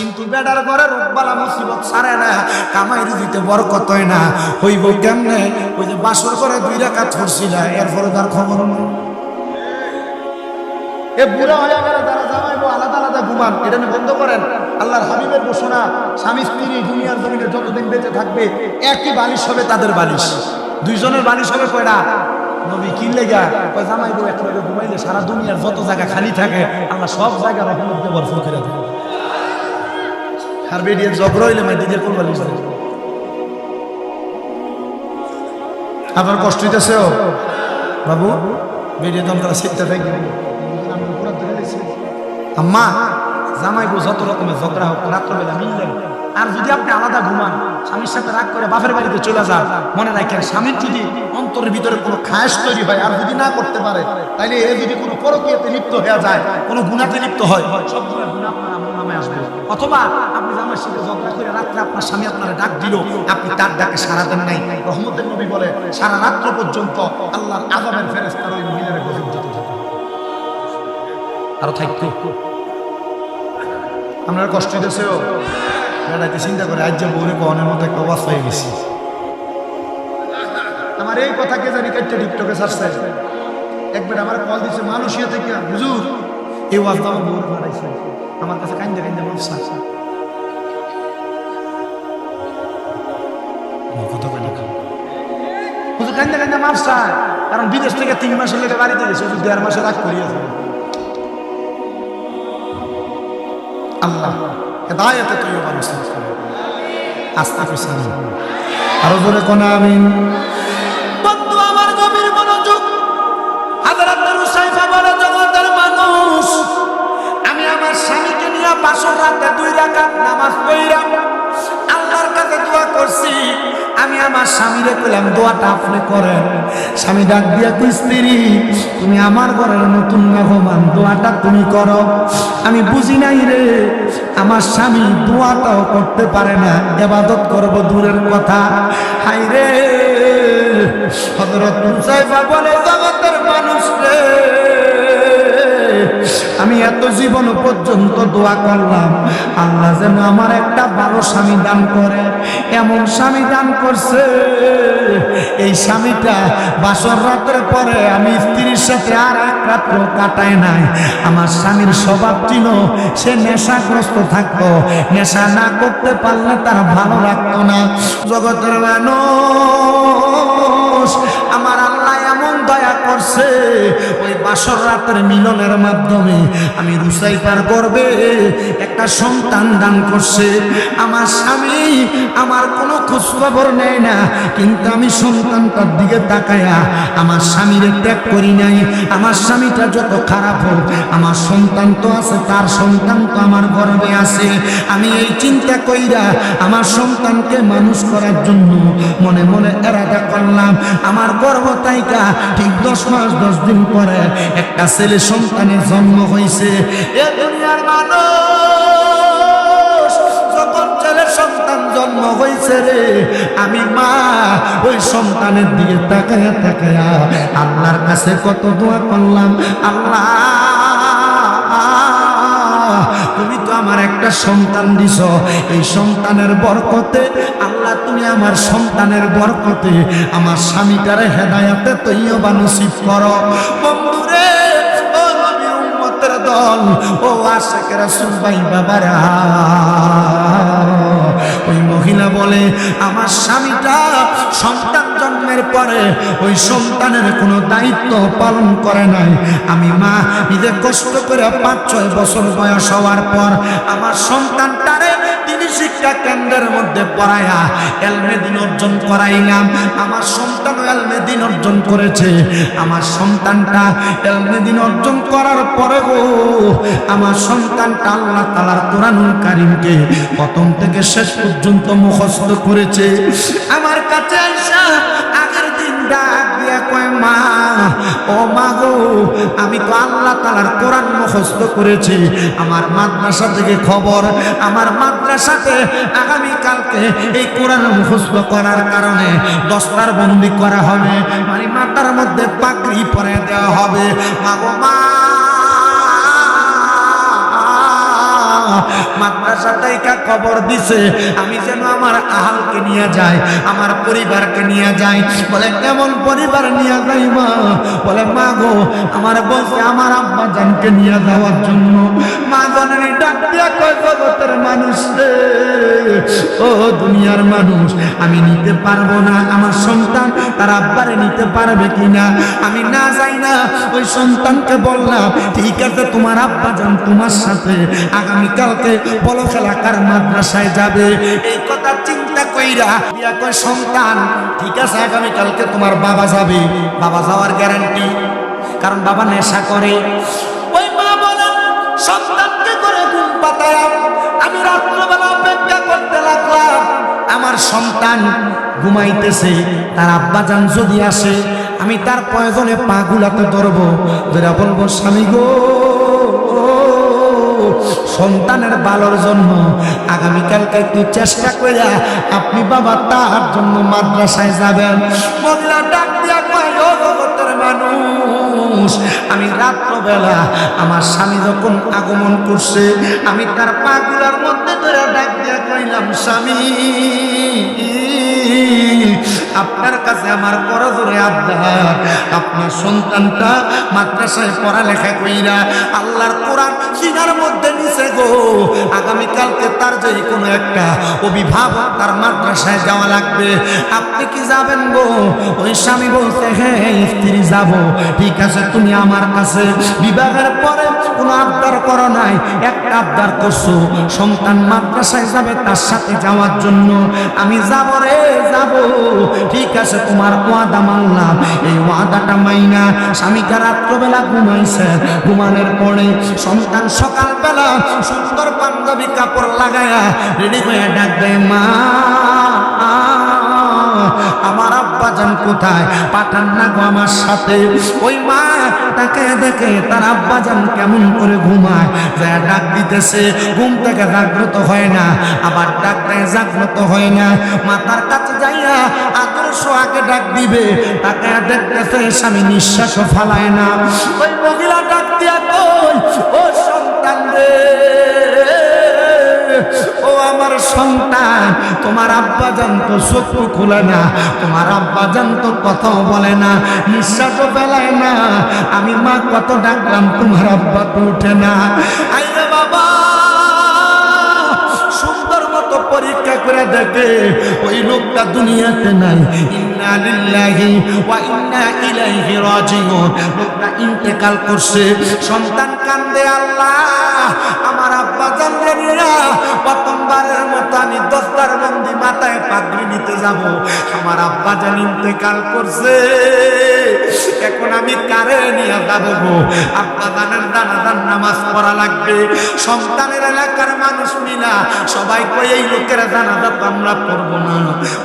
কিন্তু বেডার ঘরে রোগবালা মুসিবত ছাড়ে না, কামাই রুজিতে বরকত হয় না। হইব কেমনে? ওই যে বাসর করে 2 রাকাত পড়ছিল, এরপরে তার খবর নেই। এ বুড়া হয়ে গেলে তারা জামাইবো আলাদা আলাদা ঘুমান, এটা বন্ধ করেন। আল্লাহর হাবিবের ঘোষণা, স্বামী স্ত্রী দুনিয়ার জমিনে যতদিন বেঁচে থাকবে একই বালিশ হবে তাদের বালিশ। 2 জনের বালিশ হবে কয়টা? নবী কি লেগা কয় জামাইবো একলগে ঘুমাইলে সারা দুনিয়ার যত জায়গা খালি থাকে আল্লাহ সব জায়গা রহমত দিয়ে ভরপুর করে দেয়। আর বেডিয়ে জগড় হইলে মাই দিদির কোন বালিশ দেয়? আপনার কষ্ট হইতেছে বাবু? বেডিয়ে দম করা শিখতে থাকবে। আম্মা জামাইবো যত রকমের ঝগড়া হোক রাত্রবেলা মিললেন, আর যদি আপনি আলাদা ঘুমান, স্বামীর সাথে রাগ করে বাপের বাড়িতে চলে যান, মনে রাখেন স্বামীর যদি অন্তরের ভিতরে কোনো খায়েশ তৈরি হয় আর যদি না করতে পারে, তাইলে এ যদি কোনো পরকীয়াতে লিপ্ত হয়ে যায়, কোনো গুনাতে লিপ্ত হয়, সবগুলো গুনাহ আপনার আমল নামায় আসবে। অথবা আপনি জামাইয়ের সাথে ঝগড়া করে রাত্রে আপনার স্বামী আপনার ডাক দিল, আপনি তার ডাকে সাড়া দেন নাই, রহমতের নবী বলে সারা রাত্র পর্যন্ত আল্লাহর আযাবের ফেরেশতারা ওই মহিলার গজব দিতে থাকে। আরো থাকতো আপনার কষ্ট হইতেছে বেড়াইতে চিন্তা করে আজ যে বউরে কনের মতো একটা অবস্থা হয়ে গেছি। আমার এই কথাকে জানি কেটে টিকটকে ছাড়ছে, একবার আমার কল দিচ্ছে মালয়েশিয়া থেকে, হুজুর এই ওয়াজটা আমার বউরে বাড়াইছে, আমার কাছে কান্দে কান্দে মাফসা কত হুজুর কান্দে কান্দে মাফসা, কারণ বিদেশ থেকে 3 মাসের লেগে বাড়িতে গেছে, হুজুর 1.5 মাসে রাগ করিয়েছে। আল্লাহ হেদায়েতে তৈয়বা নসিব করুন। আস্তাগফিরুল্লাহ। আরো জোরে কোন আমিন। বন্ধু আমার গভীর মনোযোগ, হযরত রুসাইফা বলে জগতের মানুষ, আমি আমার স্বামীকে নিয়ে বাসর রাতে 2 রাকাত নামাজ পড়লাম, আল্লাহর কাছে দোয়া করছি। আমি আমার স্বামীরে কইলাম দোয়াটা আপনি করেন। স্বামী ডাক দিয়া কই, স্ত্রী তুমি আমার ঘরের নতুন মেহমান, দোয়াটা তুমি করো। আমি বুঝি নাই রে, আমার স্বামী দোয়াটাও করতে পারে না, ইবাদত করব দূরের কথা। হাই রে, হযরত মুসাইফা বলে জগতের মানুষ রে, আমি এত জীবন পর্যন্ত দোয়া করলাম আল্লাহ যেন আমার একটা ভালো স্বামী দান করে। এমন স্বামী দান করছে, এই স্বামীটা বাসর রাতের পরে আমি স্ত্রীর সাথে আর এক রাত্র কাটায় নাই। আমার স্বামীর স্বভাব ছিল সে নেশাগ্রস্ত থাকতো, নেশা না করতে পারলে তার ভালো লাগতো না। জগতের মানুষ, আমার আল্লাহ এমন দয়া করছে, ওই বাসর রাতের মিলনের মাধ্যমে আমি রুসাইফার গর্ভে একটা সন্তান দান করছে। আমার স্বামী আমার কোনো খোঁজ খবর নেয় না, কিন্তু আমি সন্তানটার দিকে তাকায়া আমার স্বামীরে ত্যাগ করি নাই। আমার স্বামীটা যত খারাপ হোক, আমার সন্তান তো আছে, তার সন্তান তো আমার গর্ভে আছে। আমি এই চিন্তা কইরা আমার সন্তানকে মানুষ করার জন্য মনে মনে এরাদা করলাম। আমার গর্ভ তাইকা ঠিক 10 মাস 10 দিন পরে একটা ছেলে সন্তানের জন্ম হয়েছে। এ দুনিয়ার মানুষ, যখন ছেলে সন্তান জন্ম হয়েছে রে, আমি মা ওই সন্তানের দিকে তাকায়া তাকায়া আল্লাহর কাছে কত দোয়া করলাম। আল্লাহ তুমি তো আমার একটা সন্তান দিছ, এই সন্তানের বরকতে আল্লাহ তুমি আমার সন্তানের বরকতে আমার স্বামীটারে হেদায়েতে তৈয়বা নসিব করো। বন্ধুরে, ও নবীর উম্মতের দল, ও আশিক রাসূল ভাই বাবারা, ওই মহিলা বলে আমার স্বামীটা সন্তান জন্মের পরে ওই সন্তানের কোনো দায়িত্ব পালন করে নাই। আমি মা নিজে কষ্ট করে 5-6 বছর বয়স হওয়ার পর আমার সন্তানটারে তিনি শিক্ষা কেন্দ্রের মধ্যে পড়ায়া এলমে দিন অর্জন করাইলাম। আমার সন্তান এলমে দিন অর্জন করেছে। আমার সন্তানটা এলমে দিন অর্জন করার পরে গো, আমার সন্তানটা আল্লাহ তাআলার কোরআনুল কারীমকে প্রথম থেকে শেষ পর্যন্ত মুখস্থ করেছে। আমার কাছে আইসা আগের দিন ডাক দিয়া কয়, মা ও মা গো, আমি তো আল্লাহ তাআলার কোরআন মুখস্থ করেছি। আমার মাদ্রাসা থেকে খবর, আমার মাদ্রাসাতে আগামী কালকে এই কোরআন মুখস্থ করার কারণে দস্তার বন্দি করা হবে, মানে মাথার মধ্যে পাগড়ি পরিয়ে দেওয়া হবে। মা গো মা, মাদ্রাসা থেকে খবর দিছে আমি যেন আমার আহালকে নিয়ে যাই, আমার পরিবারকে নিয়ে যাই। বলে কেমন পরিবার নিয়ে যাইবা? বলে মা গো, আমার বলছে আমার আব্বা জানকে নিয়ে যাওয়ার জন্য। মা জননী ডাক দিয়া কয়, জগতের মানুষ রে, ও দুনিয়ার মানুষ, আমি নিতে পারবো না। আমার সন্তান তার আব্বারে নিতে পারবে কিনা আমি না যাই না। ওই সন্তানকে বললাম, ঠিক আছে তোমার আব্বা যান তোমার সাথে আগামীকালকে বলো এলাকার মাদ্রাসায় যাবে। এই কথা চিন্তা কইরা দিয়া কয়, সন্তান ঠিক আছে আগামীকালকে তোমার বাবা যাবে। বাবা যাওয়ার গ্যারান্টি, কারণ বাবা নেশা করে। ওই মা বলেন সন্তানকে করে ঘুম পাতায়া আমি রাত্রবেলা অপেক্ষা করতে লাগলাম। আমার সন্তান ঘুমাইতেছে, তার আব্বাজান যদি আসে আমি তার প্রয়োজনে পা গুলাতে ধরবো, ধরে বলবো স্বামী গো, সন্তানের ভালোর জন্য আগামীকালকে একটু চেষ্টা করে আপনি বাবা তার জন্য মাদ্রাসায় যাবেন। মহিলা ডাক দিয়া কয়, ও জগতের মানুষ, আমি রাত্রবেলা আমার স্বামী যখন আগমন করছে আমি তার পাগুলার মধ্যে ধরে ডাক দিয়া কইলাম, স্বামী আপনার কাছে আমার করজোরে আবদার, আপনার সন্তানটা মাদ্রাসায় পড়ালেখা কইরা আল্লাহর কোরআন সিনার মধ্যে নিছে গো, আগামীকালকে তার যে কোনো একটা অভিভাবক তার মাদ্রাসায় যাওয়া লাগবে, আপনি কি যাবেন গো? ওই স্বামী বলছে, হ্যাঁ স্ত্রী যাব। ঠিক আছে, তুমি আমার কাছে বিবাহের পরে কোনো আবদার করো নাই, একটা আবদার করছো, সন্তান মাদ্রাসায় যাবে তার সাথে যাওয়ার জন্য। আমি যাব রে যাব। ঠিক আছে, তোমার ওয়াদা মানলাম। এই ওয়াদাটা মাইনা স্বামীকে রাত্রবেলা ঘুমাইছে, ঘুমানোর পরে সন্তান সকালবেলা সুন্দর পাঞ্জাবি কাপড় লাগায়া রেডি হয়ে ডাক দেয়, মা আমার আব্বাজান কোথায়? পাঠান না গো আমার সাথে। ওই মা তাকে দেখে তার আব্বাজান কেমন করে ঘুমায়, যা ডাক দিতেছে, ঘুম থেকে জাগ্রত হয় না, আবার ডাক দেয় জাগ্রত হয় না। মাতার কাছে যাইয়া আদর্শ আগে ডাক দিবে, তাকে দেখতেছে স্বামী নিঃশ্বাসও ফালায় না। ওই মহিলা ডাক দিয়া কই, ও সন্তান রে, ও আমার সন্তান, তোমার আব্বাজান তো চোখও খুলে না, তোমার আব্বাজান তো কথাও বলে না, নিঃশ্বাসও ফেলায় না। আমি মা কত ডাকলাম, তোমার আব্বা তো উঠে না। আইরে বাবা, সুন্দর মতো পরীক্ষা করে দেখে ওই লোকটা দুনিয়াতে নাই। ইন্না লিল্লাহি ওয়া ইন্না ইলাইহি রাজিউন। লোকটা ইন্তেকাল করছে। সন্তান কান্দে, আল্লাহ আমার আব্বা জানলে নিয়া প্রথমবারের মতো আমি দস্তার বন্দি মাথায় পাগড়ি নিতে যাব। আমার আব্বা জান ইন্তেকাল করছে, এখন আমি কারে নিয়ে যাব গো? আব্বা জানের জানাজার নামাজ পড়া লাগবে। সন্তানের এলাকার মানুষ মিলা সবাই কই, এই লোকের জানাজা তো আমরা পড়বো না।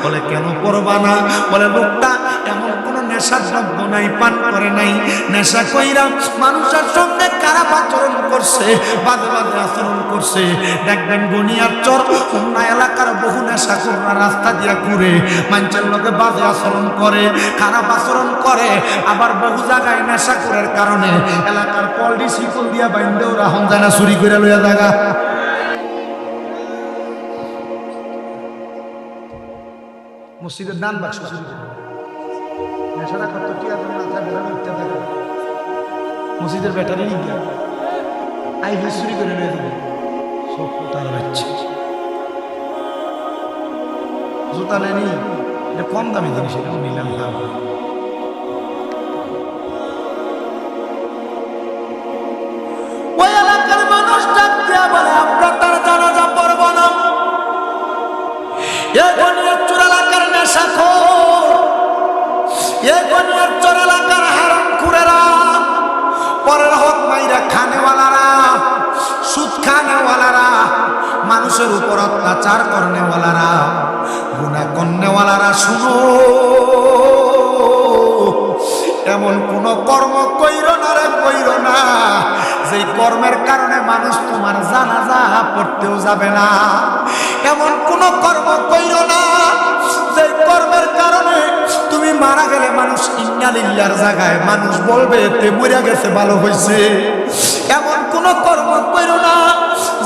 বলে কেন পড়বা না? বলে লোকটা এমন কোন নেশার দ্রব্য নাই, পান করে নাই, নেশা কইরা মানুষের সঙ্গে খারাপ আচরণ করছে, বাজে বাজে আচরণ করছে। দেখবেন গনিয়ার চর খুলনা এলাকার বহু নেশা কররা রাস্তা দিয়া ঘুরে মানুষের লোকে বাজে আচরণ করে, খারাপ আচরণ করে। আবার বহু জায়গায় নেশা করার কারণে এলাকার পল্ডি শিকল দিয়া বাইন্দেও রাহন জানা চুরি করে লইয়া জায়গা। মসজিদের দান বাক্স চুরি করে নেশাটা কত টিয়া না থাকে, মিথ্যা থাকে। মসজিদের ব্যাটারি নিয়ে আইভি চুরি করে নিয়ে দিবে, সব তার বাচ্চা। জুতা নেনি, এটা কম দামি জিনিস, এটাও নিলাম দাম। ওই এলাকার মানুষ ডাক দিয়া বলে, আমরা তার জানাজা পড়ব না। এ গনিয়ার চোর এলাকার নেশাখোর, এ গনিয়ার চোর এলাকার হারামখোরেরা, পরের হক মাইরা খানেওয়ালারা, সুদ খানেওয়ালারা, মানুষের উপর অত্যাচার করনেওয়ালারা, গুনাহ করনেওয়ালারা, শুনো, এমন কোন কর্ম কইরো না রে, কইরো না যে কর্মের কারণে মানুষ তোমার জানাজা পড়তেও যাবে না। এমন কোন কর্ম কইরো না যে কর্মের কারণে তুমি মারা গেলে মানুষ ইন্না লিল্লাহর জায়গায় মানুষ বলবে তে মরে গেছে, ভালো হয়েছে। এমন কোন কর্ম কইরো না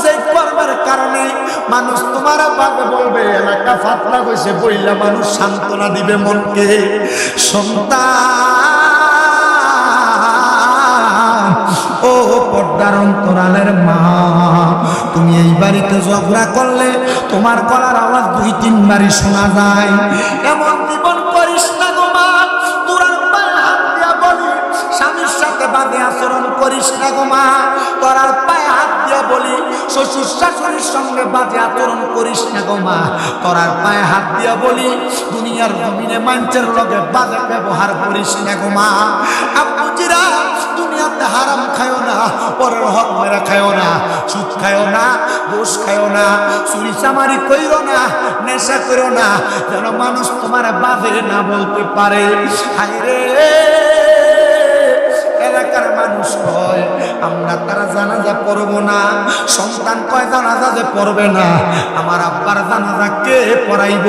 যে কর্ম কারণে মানুষ তোমার বাবা বলবে এলাকা ফাতলা হয়েছে বইলা মানুষ সান্ত্বনা দিবে মনকে। সন্তান ও পর্দার অন্তরালের মা, তুমি এই বাড়িতে ঝগড়া করলে তোমার গলার আওয়াজ 2-3 বারই শোনা যায়। এমন জীবন করিস না গো মা, তোরার পায়ে হাত দিয়া বলি স্বামীর সাথে বাজে আচরণ করিস না গো মা, তোরার পায়ে হাত দিয়া বলি শ্বশুর শাশুড়ির সঙ্গে বাজে আচরণ করিস না গো মা, তোরার পায়ে হাত দিয়া বলি দুনিয়ার জমিনে মানুষের লগে বাজে ব্যবহার করিস না গো মা। আব্বুজিরা দুনিয়াতে হারাম খায়ও না, পরের হক মেরা খায়ও না, সুদ খায়ও না, ঘুষ খায়ও না, চুরি চামারি কইরো না, নেশা করো না, যেন মানুষ তোমার বাজে না বলতে পারে। হায়রে এলাকার মানুষ কয় আমরা তারা জানাজা পড়ব না, সন্তান কয় জানাজা যে পড়বে না, আমার আব্বার জানাজা কে পড়াইব?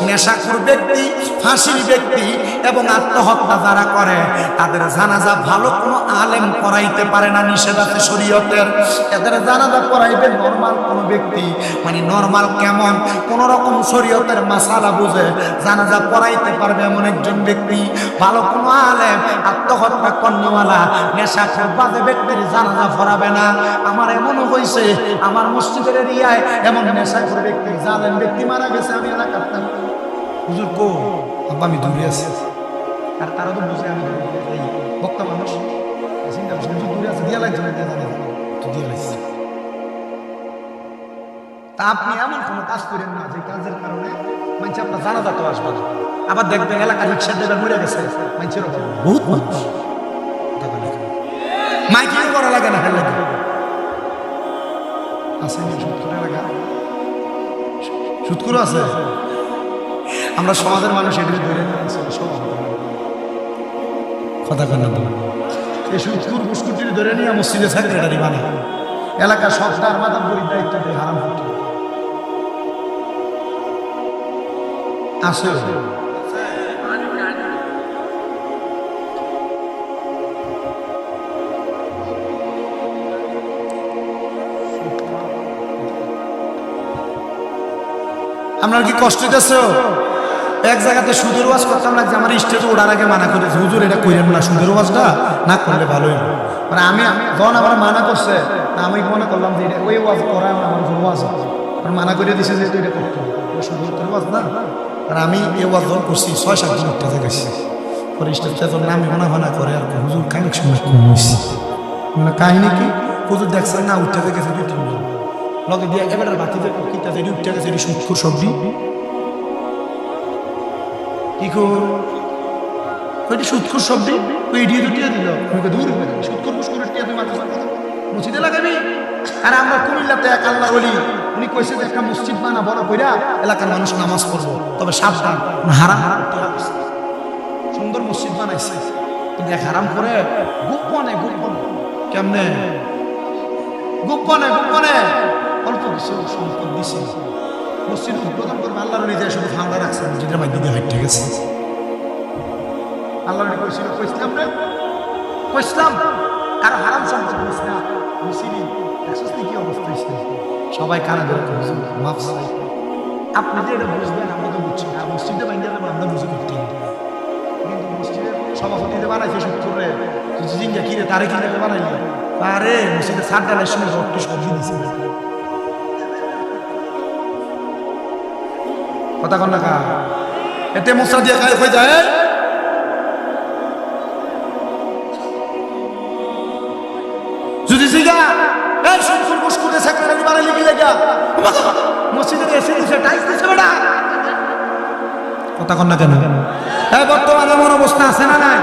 নেশাখোর ব্যক্তি, ফাঁসির ব্যক্তি এবং আত্মহত্যা যারা করে তাদের জানাজা ভালো কোনো আলেম পড়াইতে পারে না, নিষেধ আছে শরীয়তের। এদের জানাজা পড়াইবে নর্মাল কোনো ব্যক্তি, মানে নর্মাল কেমন, কোন রকম শরীয়তের মাসালা বুঝে জানাজা পড়াইতে পারবে এমন একজন ব্যক্তি। ভালো কোনো আলেম আত্মহত্যা কর্ণওয়ালা নেশাখোর বাজে ব্যক্তির জানাজা পড়াবে না। আমার এমনও হয়েছে আমার মসজিদের এরিয়ায় এমন নেশাখোর ব্যক্তি, জালেম ব্যক্তি মারা গেছে, আমি এলাকার হুজুর কো আব্বা আমি দূরে আছি, আর তারা তো বুঝে আমি এই বক্তা মানুষ চিন্তা করছি দূরে আছে, দিয়া লাগছে না, দিয়া জানে তো দিয়া লাগছে। তা আপনি এমন কোনো কাজ করেন না যে কাজের কারণে মানুষ আপনার জানাজা তো আসবে না। আবার দেখবেন এলাকার রিক্সা ড্রাইভার মরে গেছে, মানুষের বহুত মানুষ মাইকিং করা লাগে না, ফেলে আছে সুৎখোর এলাকা, সুৎখোর আছে। আমরা সমাজের মানুষ এটি ধরে কথা কেন এই সুৎখোর বুস্কুটি ধরে নিয়ে মসজিদে সেক্রেটারি বানায়, এলাকার সব তার মাদাম বলির দায়িত্ব দিয়ে হারাম ফুটি আসে। আপনার কি কষ্ট দিতেছে? এক জায়গাতে সুদের ওয়াজ করতাম লাগছে, আমার স্টেজে ওঠার আগে মানা করেছে হুজুর এটা কইরেন না, সুদের ওয়াজটা না করলে ভালোই। মানে আমি যখন আমার মানা করছে আমি মনে করলাম যে এটা ওই ওয়াজ করা আমার ওয়াজ, মানা করে দিছে যে এটা করতে সুদের ওয়াজ না। আর আমি এই ওয়াজ যখন করছি 6-7 জন উঠতে গেছি, পরে স্টেজটা যখন আমি মানা করে আর হুজুর কানেকশন কম হয়েছি। মানে কাহিনী কি হুজুর দেখছেন না, উঠতে গেছে 2-3 জন লগে দিয়ে এবার বাতিতে কিতা যে উঠতে গেছে এটি সুৎখোর সবজি কি ওইটি সুৎখোর সবজি ওই এডিয়ে দুটিয়ে দিল, দূর সুৎখোর পুষ্করের টিয়া তুই মাথা মসজিদে লাগাবি। আর আমরা কুমিল্লাতে এক আল্লাহ বলি, উনি কইছে যে একটা মসজিদ বানা বড় কইরা এলাকার মানুষ নামাজ পড়বো, তবে সাবধান হারাম সুন্দর মসজিদ বানাইছে কিন্তু এক হারাম করে গোপনে গোপনে কেমনে গোপনে গোপনে অল্প কিছু সম্পদ দিছে মসজিদ উদ্বোধন করবে, আল্লাহর নিজে শুধু ফাঁকা রাখছে, মসজিদের মাধ্যমে হাইটে গেছে। আল্লাহ কইছিল কইসলাম রে কইসলাম আর হারাম সম্পদ নিস না, মিছিলি দেখছিস কি অবস্থা হয়েছে, সবাই কানে ধরে মাফ চাই। আপনি যে এটা বুঝবেন আমরা তো বুঝছি না, মসজিদে বাইন্দা আমরা বুঝে করতে, কিন্তু মসজিদের সভাপতিতে বানাইছে সত্তরে জিঙ্গা কিরে তারে কিনে বানাইলি আরে মসজিদে সাত ডালের সময় রক্তি সবজি দিছে কথা কন না কা এতে মশলা দিয়ে খাই হয়ে যায়। যদি জিগা এই সুন্দর মুস্কুতে সেক্রেটারি বানাইলি কি লাগা মসজিদের এসে দিছে টাইস দিছে বেটা কথা কন না কেন? এই বর্তমানে এমন অবস্থা আছে না নাই?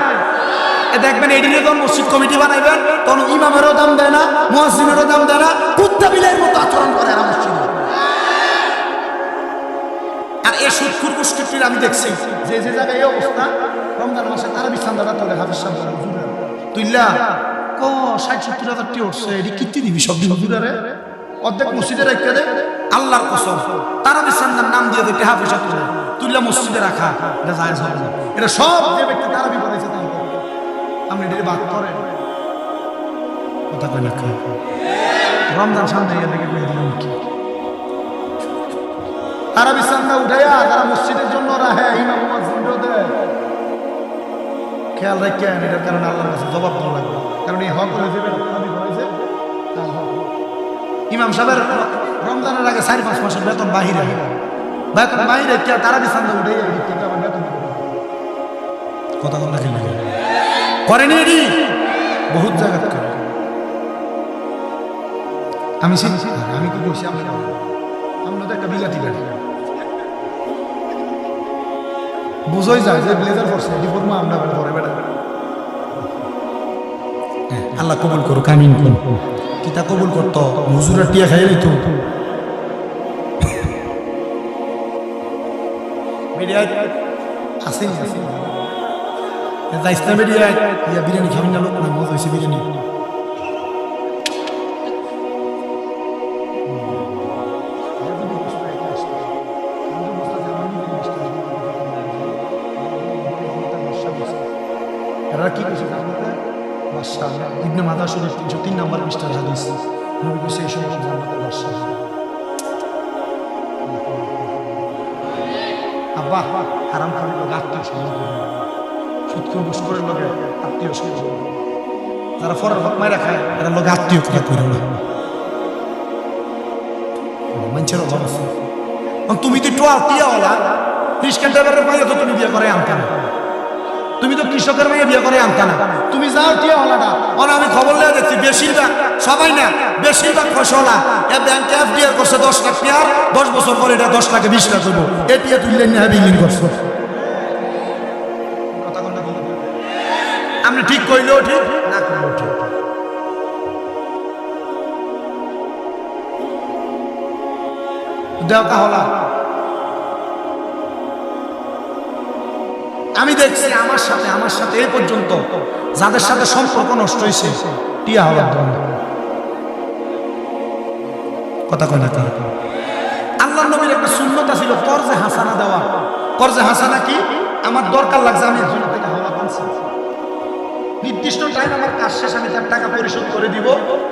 দেখবেন এদিকে যখন মসজিদ কমিটি বানাইবেন তখন ইমামেরও দাম দেয় না, মুয়াজ্জিনেরও দাম দেয় না, কুত্তা বিলের মতো আচরণ করে এরা মসজিদে। আর এই সুদখোর মুশকিল আমি দেখছি যে যে জায়গায় এই অবস্থা, রমজান মাসে তারা বিছানাটা তোলে হাফেজ সাহেব তুইলা কো 60-70 হাজার টি উঠছে, এটি কিত্তি দিবি সব হুজুরারে অর্ধেক মসজিদে রাখতে দে আল্লাহর কসম, তারা বিছানার নাম দিয়ে দিতে হাফেজ সাহেব তুইলা মসজিদে রাখা এটা জায়েজ হবে না। এটা সব যে ব্যক্তি তারা বিপরেছে তাই আপনি এটা বাদ করেন কথা কই না। রমজান সামনে গিয়ে দেখে কই দিলাম কি তারা বিছানা উঠাইয়া তারা মসজিদের জন্য রাহে ইমাম মুয়াজ্জিন দেয়। খেয়াল রাখেন, এটার কারণে আল্লাহর কাছে জবাব দেওয়া লাগবে, কারণ এই হক হয়ে যাবে ইমাম সাহেবের রমজানের আগে 4-5 মাসের বেতন বাহিরে তারা বিছানা উঠে কথা কথা করেনি এটি বহুত জায়গা করে। আমি আমি কি বলছি, আমরা তো একটা বিলাতি গাড়ি বুঝোই যায় যে ব্লেজার পরছে এটি পরবো আমরা পরে বেড়া। আল্লাহ কবুল করুক, আমিন। কিতা কবুল করতো হুজুরের টিয়া খাই তো বিরিয়ানি খাবেন না, লোক মজা হয়েছে বিরিয়ানি। কি করছে ইবনে মাজাহ শরীফ 303 নম্বর পৃষ্ঠার হাদিস, নবী কইছে এই সময় জান্নাতের বাদশা। আব্বা হারাম খাওয়ার লোক আত্মীয় স্বজন, সুদকে বুঝ করে লোকে আত্মীয় স্বজন, যারা ফরের হক মাইরা খায় এরা লোক আত্মীয় কথা করে না, মানুষের অভাব আছে। তুমি তো একটু আত্মীয় হলা, খ্রিস্টান ড্রাইভারের মাইয়া তো তুমি বিয়ে করে আনতে না, তুমি তো কৃষকের মেয়ে বিয়ে করে আনতে না, তুমি যাও টিয়া হলা না। আমি খবর লেগে দেখছি বেশিরভাগ, সবাই না বেশিরভাগ ফসলা ব্যাংকে এফডিআর করছে 10 লাখ টাকা, 10 বছর পরে এটা 10 লাখে 20 লাখ করবো, এটিএ তুললেন না বিল্ডিং করছো। আপনি ঠিক কইলেও ঠিক, না করলেও ঠিক। দেওয়া হলা আমি দেখছি আমার সাথে এই পর্যন্ত যাদের সাথে সম্পর্ক নষ্ট হয়েছে টিয়া হওয়ার জন্য। কথা কয় না, আল্লাহর নবীর একটা সুন্নত ছিল কর্জে হাসানা দেওয়া। কর্জে হাসানা কি? আমার দরকার লাগছে, আমি একজনের থেকে হাওলা পাচ্ছি, নির্দিষ্ট টাইম আমার কাজ শেষ, আমি তার টাকা পরিশোধ করে দিব,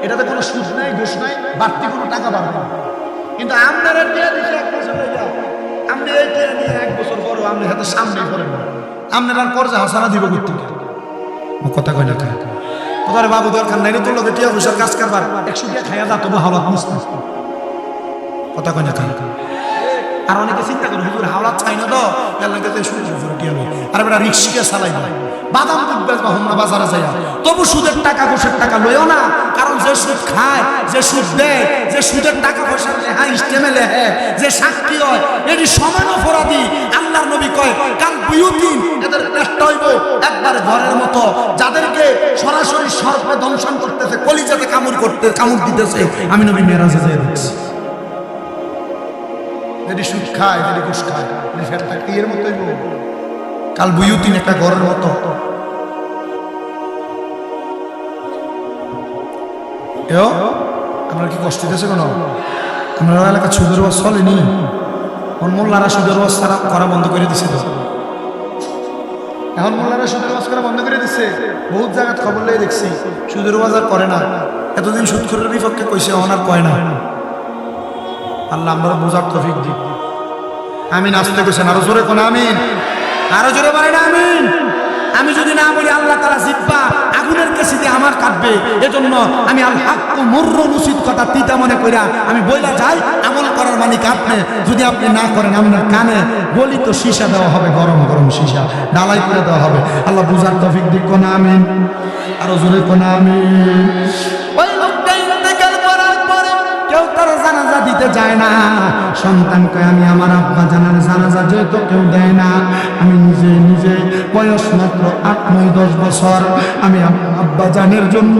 এটাতে কোনো সুদ নাই, ঘুষ নাই, বাড়তি কোনো টাকা বাড়বে না। কিন্তু আপনারা টিয়া দিচ্ছে 1 বছর হয়ে যায়, আপনি এই টিয়া নিয়ে 1 বছর পরও আপনি হাতে সামনেই পড়েন না, আপনার আর কর্জে হাসানা দিব করতে। কথা কয় না, কোথায় বাবু দরকার নাই, তোর লোকে টিয়া পয়সার কাজ করবার 100 টাকা খাইয়া যা, তবু হাওলা মুসতে। কথা কয় না, আর অনেকে চিন্তা করে হুজুর হাওলা চাই না তো আর বেটা রিক্সা চালাই বাদাম দুধ বেচবা হোমনা বাজারে যাই, তবু সুদের টাকা ঘুষের টাকা লইও না, কারণ যে সুদ খায়, যে সুদ দেয়, যে সুদের টাকা পয়সা লেহা ইস্টেমে লেহে, যে সাক্ষী হয়, এটি সমান অপরাধী। আল্লাহর নবী কয় কাল বুয়ুতিন, এদের চেষ্টা হইব একবার ঘরের মতো, যাদেরকে সরাসরি সর্পে দংশন করতেছে, কলিজাতে কামড় দিতেছে। আমি নবী মেরাজে যাই দেখছি যদি সুদ খায়, যদি ঘুষ খায়, এর মতোই কাল বুয়ুতিন, একটা ঘরের মতো। আপনার কি কষ্ট দিতেছে কোনো? আপনার এলাকা সুদের ওয়াজ চলেনি, মোল্লারা সুদের ওয়াজ করা বন্ধ করে দিছে তো, এখন মোল্লারা সুদের ওয়াজ করা বন্ধ করে দিচ্ছে। বহুত জায়গায় খবর লেগে দেখছি সুদের ওয়াজ আর করে না। এতদিন সুদখোরের বিপক্ষে কইছে, এখন আর কয় না। আল্লাহ আমরা বোঝার তৌফিক দিক। আমিন আসতে কইছেন, আরো জোরে কোন আমিন, আরো জোরে বলেন আমিন। আমি যদি না বলি আল্লাহ তাআলা জিব্বা আগুনের কেসি দিয়ে আমার কাটবে, এজন্য আমি আল হাক্কু মুররুন, উচিত কথা তিতা মনে কইরা আমি বইলা যাই। আমল করার মালিক আপনি, যদি আপনি না করেন আপনার কানে বলি তো সীসা দেওয়া হবে, গরম গরম সীসা ডালাই করে দেওয়া হবে। আল্লাহ বুঝার তৌফিক দিক কোন আমিন, আরো জোরে কোন আমিন। ওই লোকটা ইন্তেকাল করার পরে কেউ তার জানাজা দিতে যায় না। সন্তান কয় আমি আমার আব্বা জানার জানাজা যেহেতু কেউ দেয় না, আমি নিজে বয়স মাত্র 8-9-10 বছর, আমি আব্বা জানের জন্য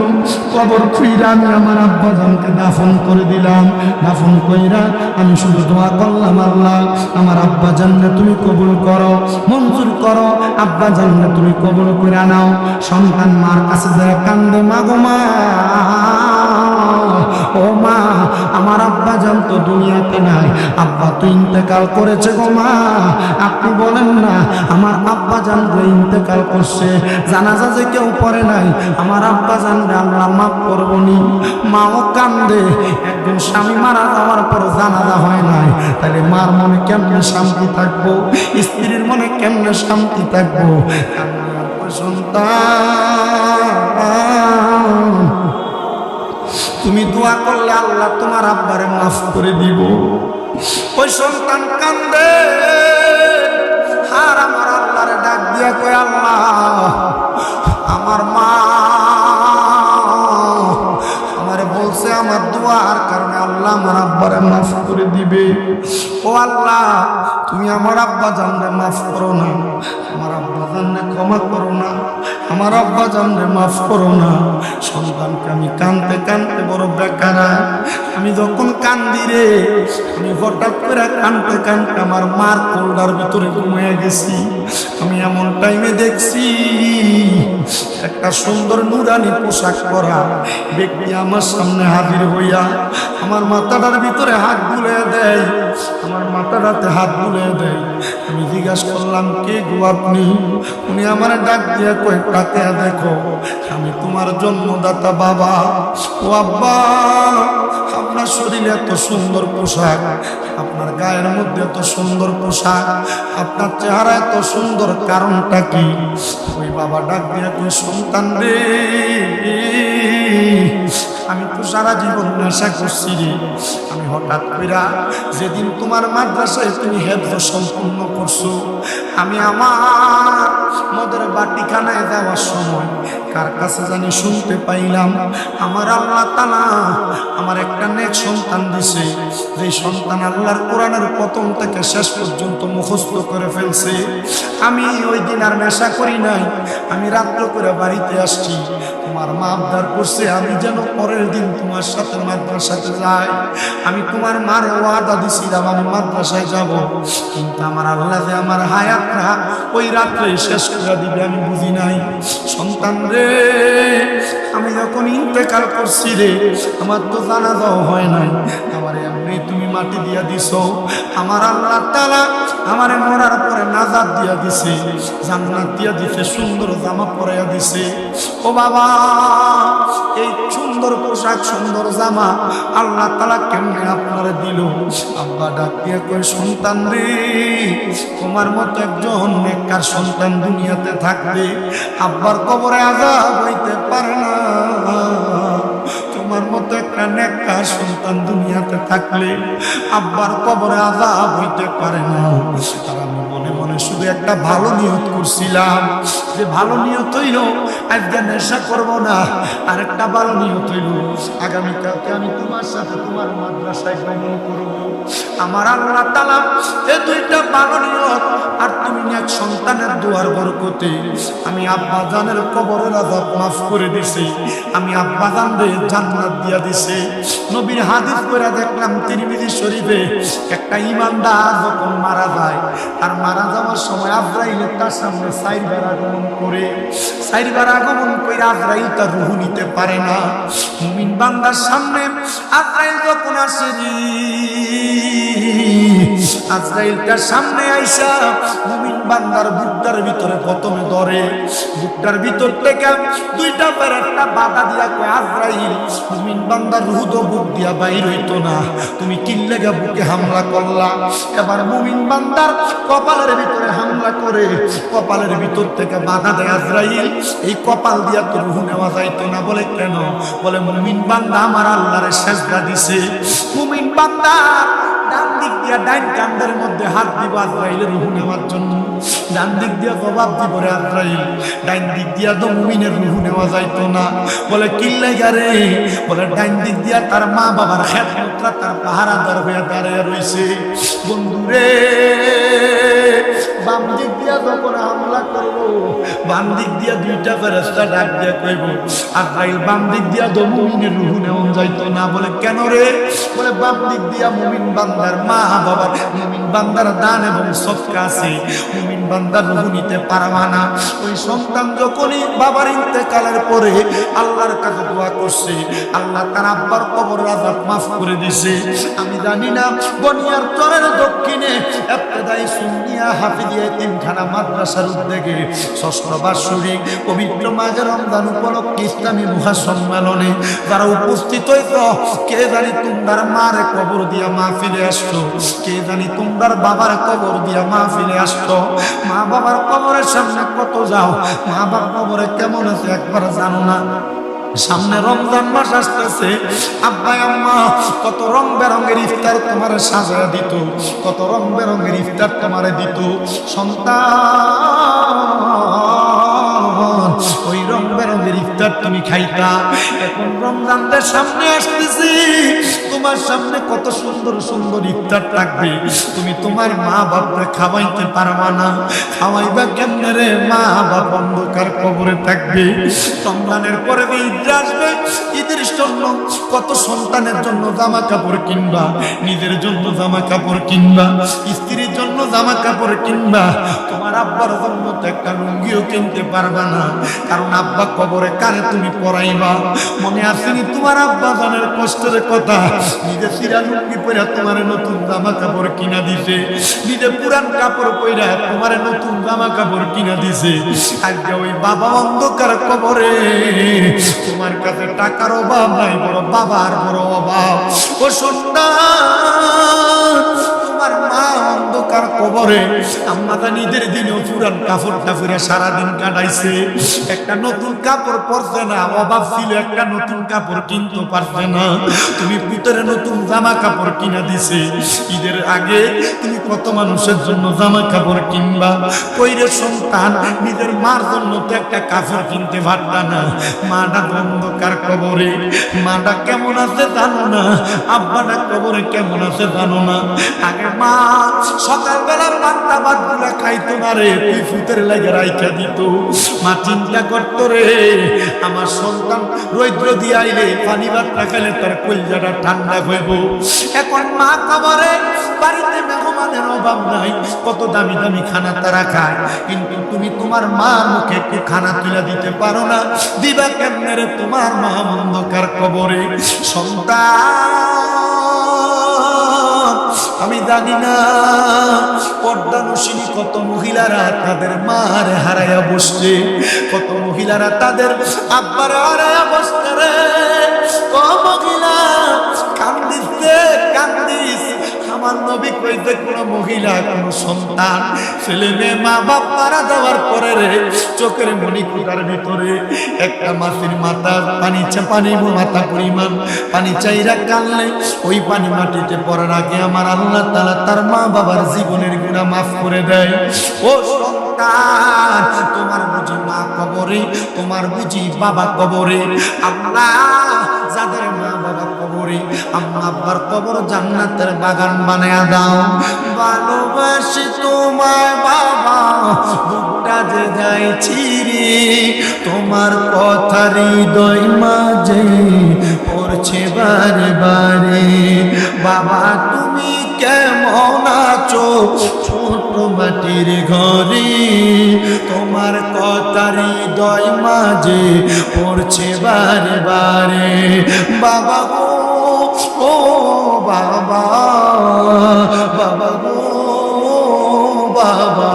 কবর খুইরা আমি আমার আব্বা জানকে দাফন করে দিলাম। দাফন কইরা আমি শুধু দোয়া করলাম, আল্লাহ আমার আব্বা জানলে তুমি কবুল করো, মঞ্জুর করো, আব্বা জানলে তুমি কবুল করে নাও। সন্তান মার কাছে যায় কান্দে, মা গো মা, ও ও মা, আমার আব্বা জান তো দুনিয়াতে নাই, আব্বা তো ইন্তেকাল করেছে গো মা। আপনি বলেন না আমার আব্বা জান যে ইন্তেকাল করছে, জানাজা যে কেউ পড়ে নাই, আমার আব্বা জান রে আল্লাহ মাফ করবনি। মাও কান্দে, একজন স্বামী মারা যাওয়ার পর জানাজা হয় নাই, তাহলে মার মনে কেমনে শান্তি থাকবো, স্ত্রীর মনে কেমনে শান্তি থাকবো। সন্তান, তুমি দোয়া করলে আল্লাহ তোমার আব্বারে মাফ করে দিব। ওই সন্তান কান্দে, আর আমার আল্লাহরে ডাক দিয়া কয় আল্লাহ, আমার মা আমারে বলছে আমার দোয়ার কারণে আল্লাহ আমার আব্বারে মাফ করে দিবে। ও আল্লাহ, তুমি আমার আব্বা জানরে মাফ করো না, আমার আব্বা জানরে ক্ষমা করো না, আমার আব্বা জানরে মাফ করো না। সন্তানকে আমি কানতে কানতে বড় বেকারা, আমি যখন কান্দি রে, আমি হঠাৎ করে কানতে কানতে আমার মার কোলটার ভিতরে ঘুমিয়ে গেছি। আমি এমন টাইমে দেখছি একটা সুন্দর নুরানি পোশাক পরা ব্যক্তি আমার সামনে হাজির হইয়া আমার মাথাটার ভিতরে হাত বুলিয়ে দেয়, আমার মাথাটাতে হাত বুলিয়ে দেয়। আমি জিজ্ঞাসা করলাম কে গো আপনি? উনি আমার ডাক দিয়ে কয় তাকে দেখো, আমি তোমার জন্মদাতা বাবা। ও আব্বা, আপনার শরীরে এত সুন্দর পোশাক, আপনার গায়ের মধ্যে এত সুন্দর পোশাক, আপনার চেহারা এত সুন্দর, কারণটা কি? ওই বাবা ডাক দিয়ে কই সন্তান রে, আমি তো সারা জীবন নেশা করছি রে। আমি হঠাৎ কইরা যেদিন তোমার মাদ্রাসায় তুমি হেফজ সম্পূর্ণ করছো, আমি আমার মদের বাটিখানায় যাওয়ার সময় কার কাছে জানি শুনতে পাইলাম আমার আল্লাহ তাআলা আমার একটা নেক সন্তান দিছে, যে সন্তান আল্লাহর কোরআনের প্রথম থেকে শেষ পর্যন্ত মুখস্থ করে ফেলছে। আমি ওই দিন আর নেশা করি নাই, আমি রাত্র করে বাড়িতে আসছি, তোমার মা আবদার করছে আমি যেন পরের দিন তোমার সাথে মাদ্রাসাতে যাই। আমি তোমার মার ওয়াদা দিছিলাম আমি মাদ্রাসায় যাব, কিন্তু আমার আল্লাহ যে আমার হায়াতটা ওই রাত্রে শেষ করে দিবে আমি বুঝি নাই। সন্তান রে, আমি যখন ইন্তেকাল করছি রে, আমার তো জানাজাও হয় নাই, আমার এমনি তুমি মাটি দিয়া দিছো। আমার আল্লাহ তাআলা আমারে মরার পরে নাজাত দিয়া দিছে, জান্নাত দিয়া দিছে, সুন্দর জামা পরাইয়া দিছে। ও বাবা, এই সুন্দর পোশাক সুন্দর জামা আল্লাহ তাআলা কেমনে আপনারে দিল? আব্বা ডাক দিয়ে কই সন্তান রে, তোমার মতো একজন নেককার সন্তান দুনিয়াতে থাকবে আব্বার কবরে আযাব হইতে পারে না। তোমার মতো একটা নেককার সন্তান দুনিয়াতে থাকলে আব্বার কবরে আযাব হইতে পারে না। আর আমি মনে মনে শুধু একটা ভালো নিয়ত করছিলাম, যে ভালো নিয়ত হইল আজকে নেশা করব না, আর একটা ভালো নিয়ত হইল আগামীকালকে আমি তোমার সাথে তোমার মাদ্রাসায় ভ্রমণ করব। আমার আল্লাহ তাআলা এই দুইটা ভালো নিয়ত আর তুমি নেক সন্তানের দোয়ার বরকতে আমি আব্বা জানের কবরের আযাব মাফ করে দিছি, আমি আব্বা জানরে জান্নাত দিয়া দিছে। নবীর হাদিস পড়া দেখলাম তিরমিজি শরীফে, একটা ঈমানদার যখন মারা যায়, আর মারা যাওয়ার সময় আজরাইল তার সামনে চারবার আগমন করে, চারবার আগমন করে আজরাইল তার রূহ নিতে পারে না। মুমিন বান্দার সামনে আজরাইল যখন আসে, আজরাইল তার সামনে আইসা মুমিন বান্দার বুকটার ভিতরে প্রথমে ধরে, বুকটার ভিতর থেকে দুইটা পর একটা বাধা দিয়া কয় আজরাইল, মুমিন বান্দার রূহ তো বুক দিয়া বাইর হইতো না, তুমি কি লাগা বুকে হামলা করলা? এবার মুমিন বান্দার কপালের ভিতরে হামলা করে কপালের ভিতর থেকে বাধা দেয় আজরাইল, এই কপাল দিয়া তো রূহ নেওয়া যাইতো না। বলে কেন? বলে মুমিন বান্দা আমার আল্লাহরে সেজদা দিছে। মুমিন বান্দা ডান দিক দিয়া ডাইন কান্দের মধ্যে হাত দিব আজরাইলের রূহ নেওয়ার জন্য, ডান দিক দিয়া জবাব দিব রে আজরাইল, ডাইন দিক দিয়া তো মুমিনের রূহ নেওয়া যাইতো না। বলে কি লাগা রে? বলে ডাইন দিক দিয়া তার মা বাবার খেদমতরা তার পাহারাদার হয়ে দাঁড়িয়ে রইছে। বন্ধু রে, বাম দিক দিয়া যখন হামলা করবো, বাম দিক দিয়া দুইটা ফেরেশতা ডাক দিয়া কইব, আজরাইল বাম দিক দিয়া তো মুমিনের রূহ নেওয়া যাইতো না। বলে কেন রে? বলে বাম দিক দিয়া মুমিন বান্দার মা বাবার, মুমিন বান্দার দান এবং সদকা আছে, মুমিন বান্দার রূহ নিতে পারবা না। ওই সন্তান যখনই বাবার ইন্তেকালের পরে আল্লাহর কাছে দোয়া করছে, আল্লাহ তার আব্বার কবর আযাব মাফ করে দিছে। আমি জানি না বনিয়ার চরের দক্ষিণে ইবতেদায়ী সুন্নিয়া হাফিজিয়া তিনখানা মাদ্রাসার উদ্যোগে ষষ্ঠ বার্ষিক পবিত্র মাঘে রমজান উপলক্ষে ইসলামী মহাসম্মেলনে যারা উপস্থিত হইত, কে জানি তোমরা মার কবর দিয়া মাহফিলে আসতো, কে জানি তোমরা বাবার কবর দিয়া মাহফিলে আসতো। মা বাবার কবরের সামনে কত যাও, মা বাবার কবরে কেমন আছে একবার জানো না। সামনে রমজান মাস আসতেছে, আব্বা আম্মা কত রং বেরঙের ইফতার তোমার সাজায় দিত, কত রং বেরঙের ইফতার তোমারে দিত। সন্তান ওই রং বেরঙের ইফতার তুমি খাইতা। এখন রমজানটার সামনে আসতেছি, তোমার সামনে কত সুন্দর সুন্দর ইফতার থাকবে, তুমি তোমার মা বাপরে খাওয়াইতে পারবা না। খাওয়াইবা কেমনে রে? মা বাপ অন্ধকার কবরে থাকবে। রমজানের পরে ঈদ আসবে, ঈদের জন্য কত সন্তানের জন্য জামা কাপড় কিনবা, নিজের জন্য জামা কাপড় কিনবা, স্ত্রীর জন্য জামা কাপড় কিনবা, তোমার আব্বার জন্য তো একটা লুঙ্গিও কিনতে পারবা না, কারণ আব্বা কবরে কারে তুমি পরাইবা। মনে আসেনি তোমার আব্বা জানের কষ্টের কথা? নিজে সিরা লুঙ্গি পরে তোমার নতুন জামা কাপড় কিনা দিছে, নিজে পুরান কাপড় পরে তোমার নতুন জামা কাপড় কিনা দিছে। আজকে ওই বাবা অন্ধকার কবরে, তোমার কাছে টাকার অভাব নাই, বড় বাবার বড় অভাব। ও সন্তান, তোমার মা অন্ধকার কবরে, আম্মা নিজের দিনেও পুরান কাপড় টাপড়ে সারাদিন কাটাইছে, একটা নতুন কাপড় পরছে না, অভাব ছিল একটা নতুন কাপড় কিনতে পারছে না, তুমি ভিতরে নতুন জামা কাপড় কিনা দিছে। ঈদের আগে তুমি কত মানুষের জন্য জামা কাপড় কিনবা? কইরে সন্তান, নিজের মার জন্য তো একটা কাপড় কিনতে পারতা না। মাটা অন্ধকার কবরে, মাটা কেমন আছে জানো না, আব্বাটা কবরে কেমন আছে জানো না। আগে মা সকালবেলা পান্তা ভাত গুলা খাইতো না রে, তুই ফুতের লাগে রাইখা দিত। মা চিন্তা করতো রে, আমার সন্তান রৌদ্র দিয়ে আইলে পানি ভাত না খাইলে তার কলজাটা ঠান্ডা হইব। এখন মা কবরে, বাড়িতে মেহমানের অভাব নাই, কত দামি দামি খানা তারা খায়, কিন্তু তুমি তোমার মার মুখে একটু খানা তুলে দিতে পারো না। দিবা কেমনে রে তোমার মা অন্ধকার কবরে? সন্তান, আমি জানি না পর্দানুশীলী কত মহিলারা তাদের মার হারাইয়া বসছে, কত মহিলারা তাদের আব্বার হারাইয়া বসছে রে। ও মহিলা, কান্দিস, কান্দিস। আমার নবী কইতে কোন মহিলা, কোন সন্তান, ছেলে মেয়ে মা বাপ মারা যাওয়ার পরে রে, চোখের মণিকুটার ভিতরে একটা মাছের মাথা পানি মাথা পরিমাণ পানি চাইরা কানলে, ওই পানি মাটিতে পড়ার আগে আমার আল্লাহ তাআলা তার মা বাবার জীবনের গুনাহ মাফ করে দেয়। ও সন্তান, তোমার বুঝি মা কবরে, তোমার বুঝি বাবা কবরে? আল্লাহ যাদের মা বাবা কবরে, আম্মা আব্বার কবর জান্নাতের বাগান বানায়া দাও। ভালোবাসি তোমায় বাবা, বুকটা যে যায় ছিঁড়ে, তোমার কথা হৃদয় মাঝে পড়ছে বারে বারে। বাবা তুমি কেমন আছো ছোট মাটির ঘরে, তোমার কথা হৃদয় মাঝে পড়ছে বারে বারে। বাবা গো, ও বাবা, বাবা গো বাবা,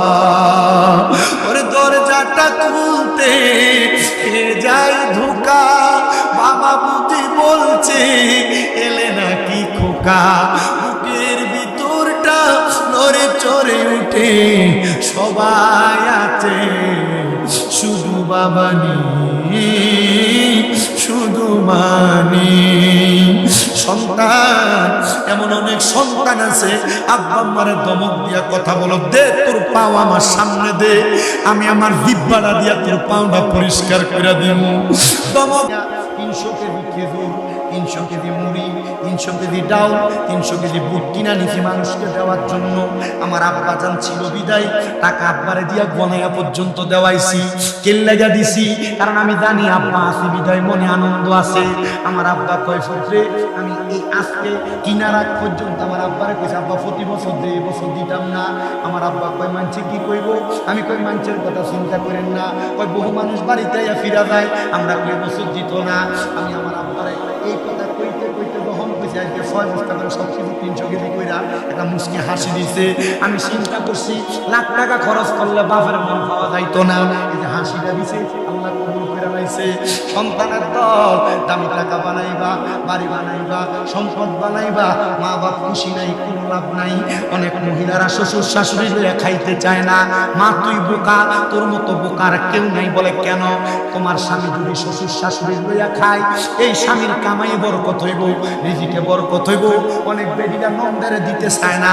ওরে দরজাটা খুলতে এ যাই ধোকা, বাবা বুঝি বলছে এলে নাকি খোকা। বুকের ভিতরটা নড়ে চড়ে উঠে, সবাই আছে শুধু বাবা নেই, শুধু মানি। সন্তান, এমন অনেক সন্তান আছে, আব্বা আম্মারে দমক দিয়া কথা বলো, দে তোর পাও আমার সামনে দে, আমি আমার জিহ্বাটা দিয়া তোর পাওটা পরিষ্কার করে দিব। দমক 300 কেজি খেজুর 300 কেজি মুড়ি, 300 কেজি ডাউল, 300 কেজি বুট কিনা নিছি মানুষকে দেওয়ার জন্য। আমার আব্বা জান ছিল বিদায় টাকা আব্বারে দিয়া গনায়া পর্যন্ত দেওয়াইছি। কেল্লাগা দিছি কারণ আমি জানি আব্বা আছে বিদায় মনে আনন্দ আছে। আমার আব্বা কয় ফুটরে আমি এই আজকে কিনার আগ পর্যন্ত আমার আব্বারে কইছে আব্বা প্রতি বছর দে, এই বছর দিতাম না। আমার আব্বা কয় মানছে কি কইব? আমি কই মানুষের কথা চিন্তা করেন না, কয় বহু মানুষ বাড়িতে আইয়া ফিরা যায়, আমরা কই বছর দিত না। আমি আমার আব্বারে এই কথা কইতে কইতে যখন কইছে আজকে 6 বস্তা করে সব কিছু 300 কেজি কইরা একটা মুচকি হাসি দিছে। আমি চিন্তা করছি লাখ টাকা খরচ করলে বাপের মন পাওয়া যাইতো না, এই যে হাসিটা দিছে আল্লাহ কবুল করে লাইছে। সন্তানের দল দামি টাকা বানাইবা, বাড়ি বানাইবা, সম্পদ বানাইবা, মা বাপ খুশি নাই, কোনো লাভ নাই। অনেক মহিলারা শ্বশুর শাশুড়ি লইয়া খাইতে চায় না। মা তুই বোকা, তোর মতো বোকার কেউ নাই। বলে কেন? তোমার স্বামী যদি শ্বশুর শাশুড়ি লইয়া খায়, এই স্বামীর কামাই বরকত হইব, রিজিকে বরকত হইব। অনেক বেডিরা নন্দারে দিতে চায় না।